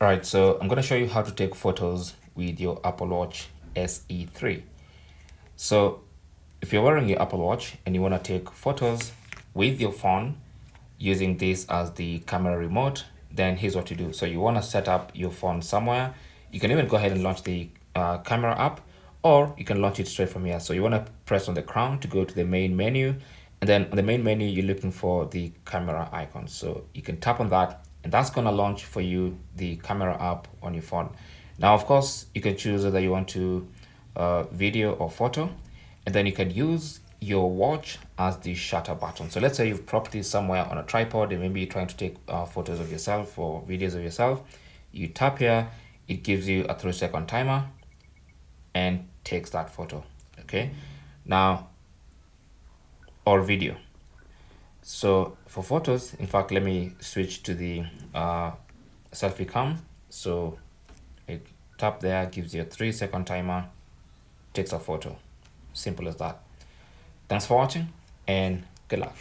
All right, so I'm going to show you how to take photos with your Apple Watch SE3. So if you're wearing your Apple Watch and you want to take photos with your phone using this as the camera remote, then here's what you do. So you want to set up your phone somewhere. You can even go ahead and launch the camera app, or you can launch it straight from here. So you want to press on the crown to go to the main menu, and then on the main menu you're looking for the camera icon. So you can tap on that, and that's going to launch for you the camera app on your phone. Now of course you can choose whether you want to video or photo, and then you can use your watch as the shutter button. So let's say you've propped this somewhere on a tripod and maybe you're trying to take photos of yourself or videos of yourself. You tap here, it gives you a 3-second timer and takes that photo. Okay, now, or video. So for photos, in fact, let me switch to the selfie cam. So it tap there, gives you a 3-second timer, takes a photo. Simple as that. Thanks for watching and good luck.